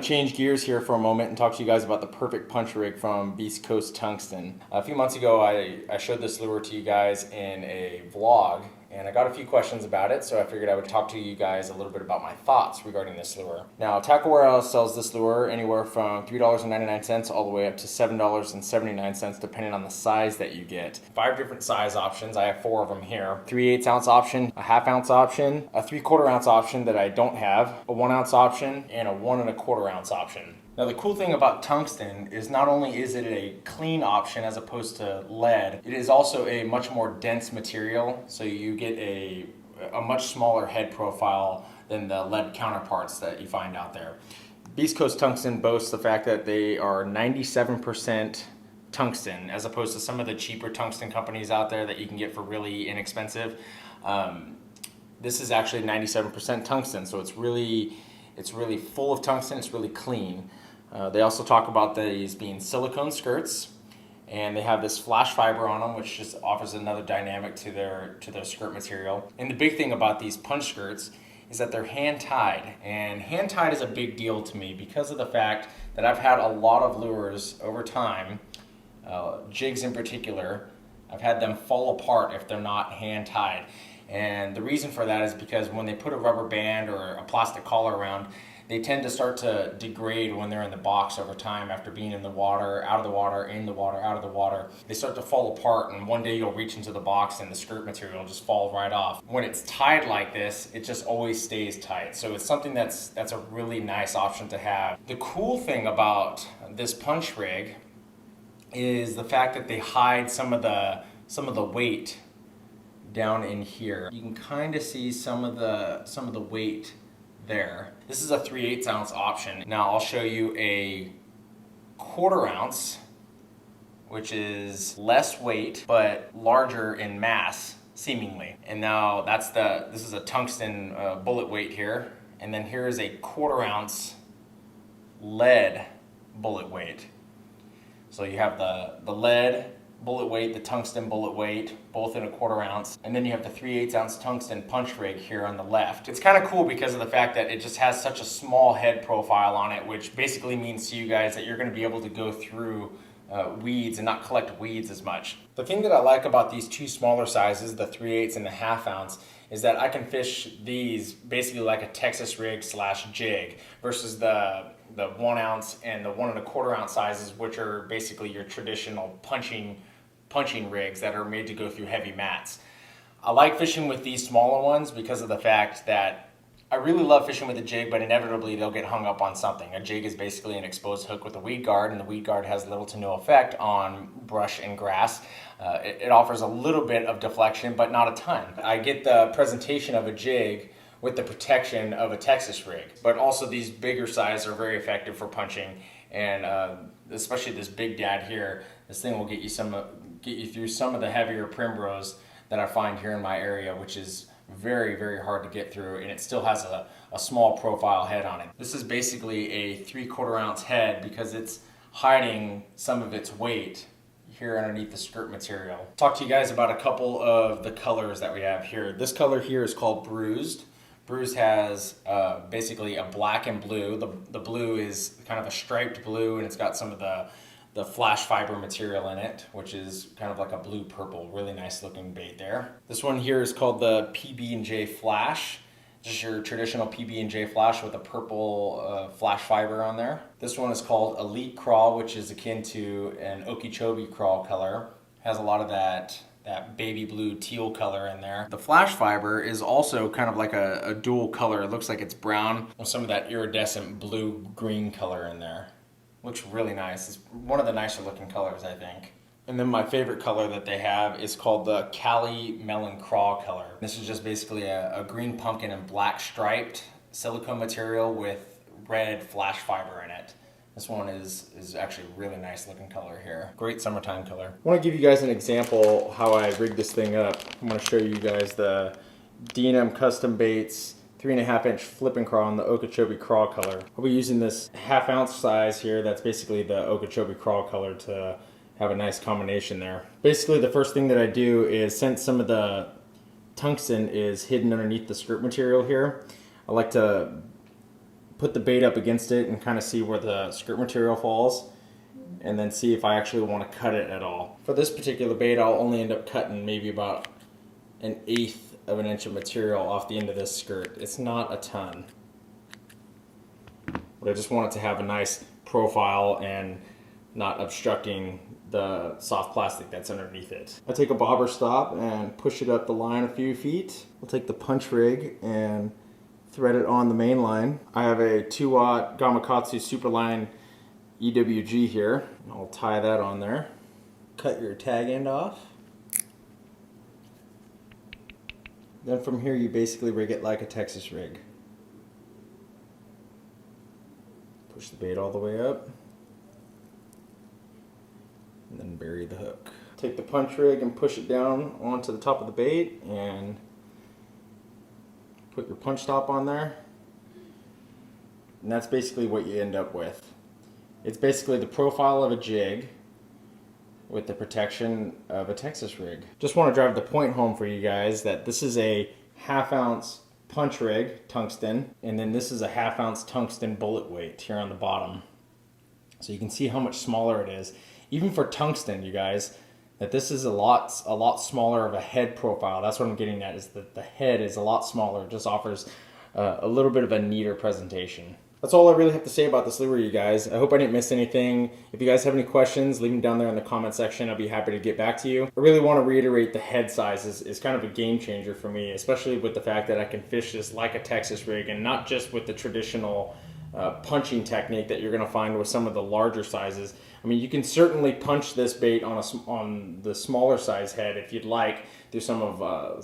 want to change gears here for a moment and talk to you guys about the perfect punch rig from Beast Coast Tungsten. A few months ago I showed this lure to you guys in a vlog, and I got a few questions about it, so I figured I would talk to you guys a little bit about my thoughts regarding this lure. Now, Tackle Warehouse sells this lure anywhere from $3.99 all the way up to $7.79, depending on the size that you get. 5 different size options. I have 4 of them here. 3/8 ounce option, a 1/2 ounce option, a 3/4 ounce option that I don't have, a 1 ounce option, and a 1 1/4 ounce option. Now, the cool thing about tungsten is not only is it a clean option as opposed to lead, it is also a much more dense material, so you get a much smaller head profile than the lead counterparts that you find out there. Beast Coast Tungsten boasts the fact that they are 97% tungsten, as opposed to some of the cheaper tungsten companies out there that you can get for really inexpensive. This is actually 97% tungsten, so it's really full of tungsten. It's really clean. They also talk about these being silicone skirts, and they have this flash fiber on them, which just offers another dynamic to their skirt material. And the big thing about these punch skirts is that they're hand tied, and hand tied is a big deal to me because of the fact that I've had a lot of lures over time, jigs in particular. I've had them fall apart if they're not hand tied. And the reason for that is because when they put a rubber band or a plastic collar around, they tend to start to degrade when they're in the box over time after being in the water, out of the water, in the water, out of the water. They start to fall apart, and one day you'll reach into the box and the skirt material will just fall right off. When it's tied like this, it just always stays tight. So it's something that's a really nice option to have. The cool thing about this punch rig is the fact that they hide some of the weight down in here. You can kind of see some of the weight there. This is a 3/8 ounce option. Now I'll show you a 1/4 ounce, which is less weight but larger in mass seemingly. And now this is a tungsten bullet weight here, and then here is a 1/4 ounce lead bullet weight. So you have the lead bullet weight, the tungsten bullet weight, both in a 1/4 ounce, and then you have the 3/8 ounce tungsten punch rig here on the left. It's kind of cool because of the fact that it just has such a small head profile on it, which basically means to you guys that you're going to be able to go through weeds and not collect weeds as much. The thing that I like about these 2 smaller sizes, the 3/8 and the 1/2 ounce, is that I can fish these basically like a Texas rig / jig versus the 1 ounce and the 1 1/4 ounce sizes, which are basically your traditional punching rigs that are made to go through heavy mats. I like fishing with these smaller ones because of the fact that I really love fishing with a jig, but inevitably they'll get hung up on something. A jig is basically an exposed hook with a weed guard, and the weed guard has little to no effect on brush and grass. It offers a little bit of deflection, but not a ton. I get the presentation of a jig with the protection of a Texas rig, but also these bigger size are very effective for punching, and especially this Big Dad here. This thing will get you through some of the heavier primrose that I find here in my area, which is very, very hard to get through, and it still has a small profile head on it. This is basically a 3/4 ounce head because it's hiding some of its weight here underneath the skirt material. Talk to you guys about a couple of the colors that we have here. This color here is called Bruised. Bruised has basically a black and blue. The blue is kind of a striped blue, and it's got some of the flash fiber material in it, which is kind of like a blue purple. Really nice looking bait there. This one here is called the PB&J Flash. Just your traditional PB&J Flash with a purple flash fiber on there. This one is called Elite Craw, which is akin to an Okeechobee craw color. Has a lot of that baby blue teal color in there. The flash fiber is also kind of like a dual color. It looks like it's brown with some of that iridescent blue-green color in there. Looks really nice. It's one of the nicer looking colors, I think. And then my favorite color that they have is called the Cali-Melon Craw color. This is just basically a green pumpkin and black striped silicone material with red flash fiber in it. This one is actually a really nice looking color here. Great summertime color. I want to give you guys an example how I rigged this thing up. I'm going to show you guys the D&M Custom Baits 3.5 inch flipping craw in the Okeechobee craw color. I'll be using this 1/2 ounce size here. That's basically the Okeechobee craw color to have a nice combination there. Basically the first thing that I do is, since some of the tungsten is hidden underneath the skirt material here, I like to put the bait up against it and kind of see where the skirt material falls, and then see if I actually want to cut it at all. For this particular bait, I'll only end up cutting maybe about 1/8 of an inch of material off the end of this skirt. It's not a ton, but I just want it to have a nice profile and not obstructing the soft plastic that's underneath it. I take a bobber stop and push it up the line a few feet. I'll take the punch rig and thread it on the main line. I have a 2-watt Gamakatsu Superline EWG here. I'll tie that on there. Cut your tag end off. Then from here you basically rig it like a Texas rig. Push the bait all the way up, and then bury the hook. Take the punch rig and push it down onto the top of the bait and put your punch stop on there. And that's basically what you end up with. It's basically the profile of a jig with the protection of a Texas rig. Just want to drive the point home for you guys that this is a 1/2 ounce punch rig, tungsten, and then this is a 1/2 ounce tungsten bullet weight here on the bottom. So you can see how much smaller it is. Even for tungsten, you guys, that this is a lot smaller of a head profile. That's what I'm getting at, is that the head is a lot smaller. It just offers a little bit of a neater presentation. That's all I really have to say about this lure, you guys. I hope I didn't miss anything. If you guys have any questions, leave them down there in the comment section. I'll be happy to get back to you. I really want to reiterate the head size is kind of a game changer for me, especially with the fact that I can fish this like a Texas rig and not just with the traditional punching technique that you're going to find with some of the larger sizes. I mean, you can certainly punch this bait on the smaller size head if you'd like through some of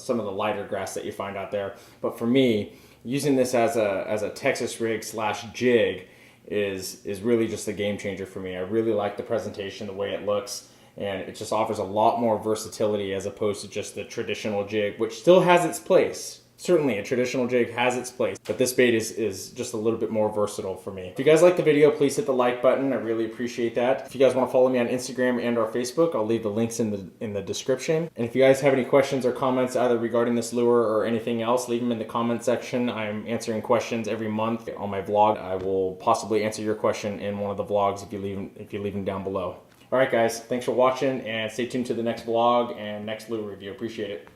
the lighter grass that you find out there. But for me, using this as a Texas rig / jig is really just a game changer for me. I really like the presentation, the way it looks, and it just offers a lot more versatility as opposed to just the traditional jig, which still has its place. Certainly a traditional jig has its place, but this bait is just a little bit more versatile for me. If you guys like the video, please hit the like button. I really appreciate that. If you guys want to follow me on Instagram and or Facebook, I'll leave the links in the description. And if you guys have any questions or comments either regarding this lure or anything else, leave them in the comment section. I'm answering questions every month on my vlog. I will possibly answer your question in one of the vlogs if you leave them down below. All right, guys, thanks for watching, and stay tuned to the next vlog and next lure review. Appreciate it.